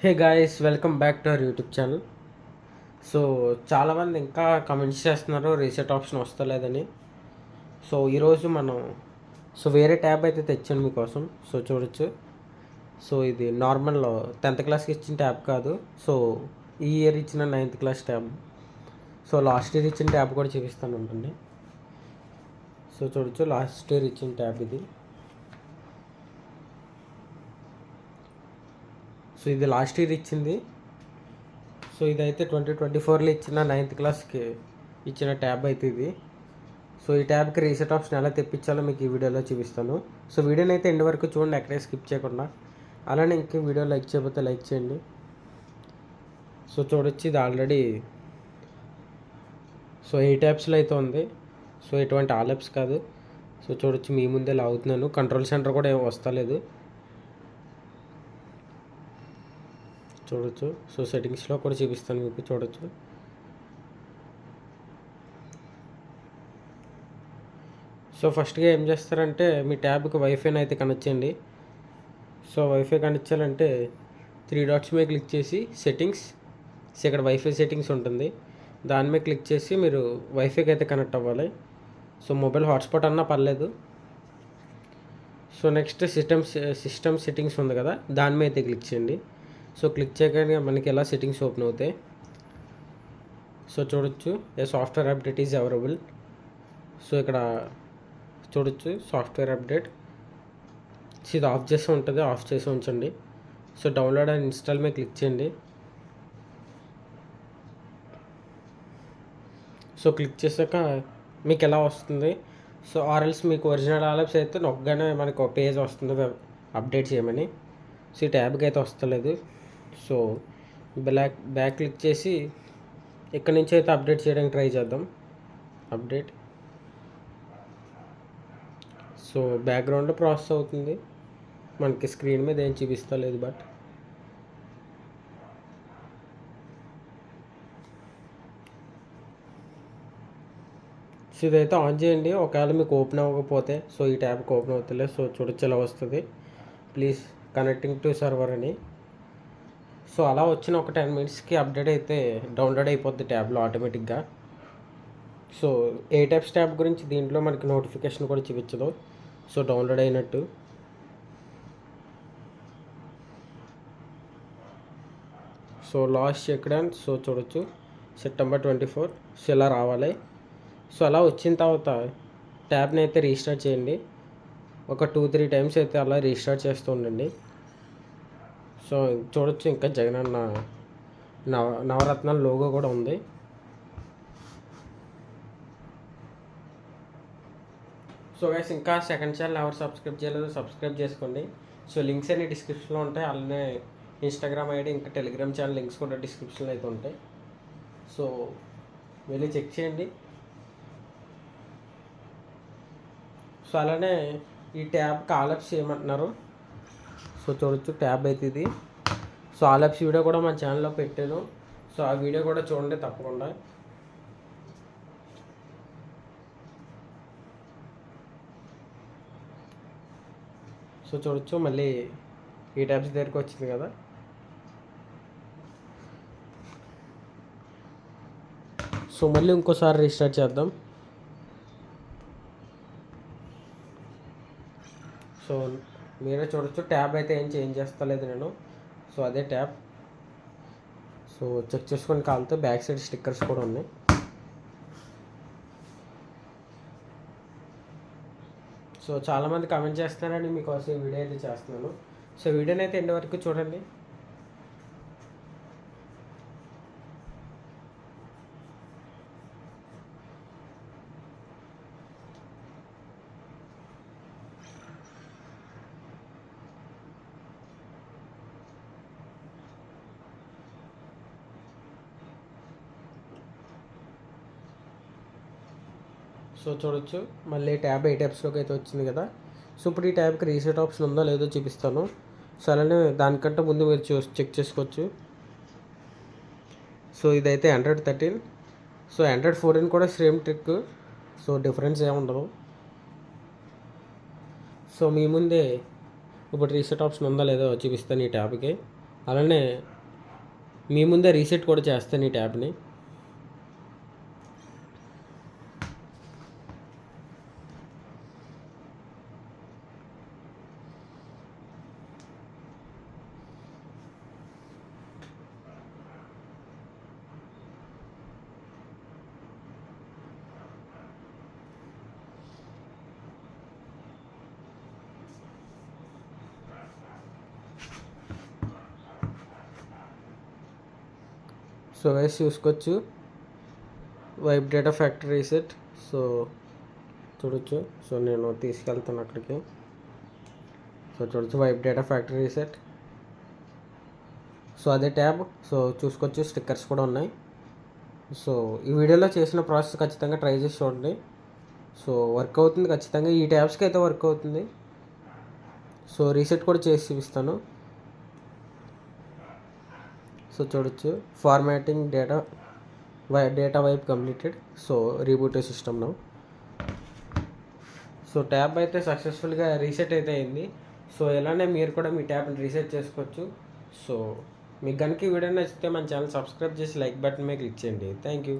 Hey guys, welcome back to our YouTube channel. So చాలామంది ఇంకా comments చేస్తున్నారు reset option వస్తలేదని. So ఈరోజు మనం వేరే ట్యాబ్ అయితే తెచ్చాను మీకోసం. సో చూడొచ్చు. సో ఇది నార్మల్ 10th క్లాస్కి ఇచ్చిన ట్యాబ్ కాదు. సో ఈ ఇయర్ ఇచ్చిన 9th class tab. So last year ఇచ్చిన ట్యాబ్ కూడా చూపిస్తాను ఉంటుంది. సో చూడొచ్చు, లాస్ట్ ఇయర్ ఇచ్చిన ట్యాబ్ ఇది. సో ఇది లాస్ట్ ఇయర్ ఇచ్చింది. సో ఇదైతే 2024లో ఇచ్చిన 9th క్లాస్కి ఇచ్చిన ట్యాబ్ అయితే ఇది. సో ఈ ట్యాబ్కి రీసెట్ ఆప్షన్ ఎలా తెప్పించాలో మీకు ఈ వీడియోలో చూపిస్తాను. సో వీడియోని అయితే ఎండ్ వరకు చూడండి, ఎక్కడే స్కిప్ చేయకుండా. అలానే ఇంక వీడియో లైక్ చేయకపోతే లైక్ చేయండి. సో చూడొచ్చు, ఇది ఆల్రెడీ 8 యాప్స్లో అయితే ఉంది. సో ఎటువంటి ఆల్ యాప్స్ కాదు. సో చూడొచ్చు, మీ ముందే లాగుతున్నాను. కంట్రోల్ సెంటర్ కూడా ఏం వస్తలేదు. చూడొచ్చు. సో సెట్టింగ్స్లో కూడా చూపిస్తాను మీకు. చూడొచ్చు. సో ఫస్ట్గా ఏం చేస్తారంటే మీ ట్యాబ్కి వైఫైని అయితే కనెక్ట్ చేయండి. సో వైఫై కనెక్ట్ చేయాలంటే 3 డాట్స్ మీద క్లిక్ చేసి సెట్టింగ్స్, ఇక్కడ వైఫై సెట్టింగ్స్ ఉంటుంది. దాని మీద క్లిక్ చేసి మీరు వైఫైకి అయితే కనెక్ట్ అవ్వాలి. సో మొబైల్ హాట్స్పాట్ అన్నా పర్లేదు. సో నెక్స్ట్ సిస్టమ్ సెట్టింగ్స్ ఉంది కదా, దాని మీద అయితే క్లిక్ చేయండి. సో క్లిక్ చేయగానే మనకి ఎలా సెట్టింగ్స్ ఓపెన్ అవుతాయి. సో చూడొచ్చు, a software update is available. So ఇక్కడ చూడొచ్చు, సాఫ్ట్వేర్ అప్డేట్. ఇది ఆఫ్ చేసి ఉంటుంది, ఆఫ్ చేసి ఉంచండి. సో డౌన్లోడ్ అండ్ ఇన్స్టాల్ మీద క్లిక్ చేయండి. సో క్లిక్ చేశాక మీకు ఎలా వస్తుంది. సో ఆర్ఎల్స్ మీకు ఒరిజినల్ ఆల్యాప్స్ అయితే నొక్కగానే మనకు ఒక పేజ్ వస్తుంది అప్డేట్ చేయమని. సో ఈ ట్యాబ్కి అయితే వస్తలేదు. సో బ్యాక్ క్లిక్ చేసి ఇక్కడ నుంచి అయితే అప్డేట్ చేయడానికి ట్రై చేద్దాం. అప్డేట్. సో బ్యాక్గ్రౌండ్లో ప్రాసెస్ అవుతుంది, మనకి స్క్రీన్ మీద ఏం చూపిస్తలేదు. బట్ సో ఇదైతే ఆన్ చేయండి. ఒకవేళ మీకు ఓపెన్ అవ్వకపోతే, సో ఈ ట్యాబ్కి ఓపెన్ అవుతలే. సో చూడొచ్చు ఎలా వస్తుంది, ప్లీజ్ కనెక్టింగ్ టు సర్వర్ అని. సో అలా వచ్చిన ఒక 10 మినిట్స్కి అప్డేట్ అయితే డౌన్లోడ్ అయిపోద్ది ట్యాబ్లో ఆటోమేటిక్గా. సో ఏ టైప్స్ ట్యాబ్ గురించి దీంట్లో మనకి నోటిఫికేషన్ కూడా చూపించదు. సో డౌన్లోడ్ అయినట్టు. So last checked and so చూడొచ్చు, September 24. సో ఇలా రావాలి. సో అలా వచ్చిన తర్వాత ట్యాబ్ని అయితే రీస్టార్ట్ చేయండి. ఒక 2-3 టైమ్స్ అయితే అలా రీస్టార్ట్ చేస్తూ ఉండండి. సో చూడొచ్చు, ఇంకా జగనన్న నవరత్నాల లోగో కూడా ఉంది. సో గైస్, ఇంకా సెకండ్ ఛానల్ ఎవరు సబ్స్క్రైబ్ చేయలేదో సబ్స్క్రైబ్ చేసుకోండి. సో లింక్స్ అన్ని డిస్క్రిప్షన్లో ఉంటాయి. అలానే ఇన్స్టాగ్రామ్ ఐడి ఇంకా టెలిగ్రామ్ ఛానల్ లింక్స్ కూడా డిస్క్రిప్షన్లో అయితే ఉంటాయి. సో వెళ్ళి చెక్ చేయండి. సో అలానే ఈ ట్యాబ్కి ఆల్ యాప్స్ చేయమంటున్నారు. సో చూడొచ్చు, ట్యాబ్ అయితే ఇది. సో ఆల్ యాప్స్ వీడియో కూడా మన ఛానల్లో పెట్టాను. సో ఆ వీడియో కూడా చూడండి తప్పకుండా. సో చూడొచ్చు, మళ్ళీ ఈ ట్యాబ్స్ దగ్గరికి వచ్చింది కదా. సో మళ్ళీ ఇంకోసారి రీస్టార్ట్ చేద్దాం. సో మీరే చూడొచ్చు, ట్యాబ్ అయితే ఏం చేంజ్ చేస్తలేదు నేను. సో అదే ట్యాబ్. సో చెక్ చేసుకొని కాలితే బ్యాక్ సైడ్ స్టిక్కర్స్ కూడా ఉన్నాయి. సో చాలామంది కామెంట్ చేస్తున్నారని మీకోసం ఈ వీడియో అయితే చేస్తున్నాను. సో వీడియోని అయితే ఎండ్ వరకు చూడండి. సో చూడొచ్చు, మళ్ళీ ట్యాబ్ 8 యాప్స్లోకి అయితే వచ్చింది కదా. సో ఇప్పుడు ఈ ట్యాబ్కి రీసెట్ ఆప్షన్ ఉందో లేదో చూపిస్తాను. సో అలానే దానికంటే ముందు మీరు చెక్ చేసుకోవచ్చు. సో ఇదైతే Android 13. సో Android 14 కూడా సేమ్ ట్రిక్. సో డిఫరెన్స్ ఏముండదు. సో మీ ముందే ఇప్పుడు రీసెట్ ఆప్షన్ ఉందో లేదో చూపిస్తాను ఈ ట్యాబ్కి. అలానే మీ ముందే రీసెట్ కూడా చేస్తాను ఈ ట్యాబ్ని. సో గైస్ చూసుకోవచ్చు, wipe data factory reset. So చూడొచ్చు. సో నేను తీసుకెళ్తాను అక్కడికి. సో చూడొచ్చు, wipe data factory reset. So అదే ట్యాబ్. సో చూసుకోవచ్చు, స్టిక్కర్స్ కూడా ఉన్నాయి. సో ఈ వీడియోలో చేసిన ప్రాసెస్ ఖచ్చితంగా ట్రై చేసి చూడండి. సో వర్క్ అవుతుంది ఖచ్చితంగా, ఈ ట్యాబ్స్కి అయితే వర్క్ అవుతుంది. సో రీసెట్ కూడా చేసి చూపిస్తాను. సో చూడొచ్చు, formatting data wipe completed. So reboot system now. So tab అయితే సక్సెస్ఫుల్గా రీసెట్ అయితే అయింది. సో ఇలానే మీరు కూడా మీ ట్యాబ్ని రీసెట్ చేసుకోవచ్చు. సో మీకు కనుక ఈ వీడియో నచ్చితే మన ఛానల్ సబ్స్క్రైబ్ చేసి లైక్ బటన్ మీద క్లిక్ చేయండి. Thank you.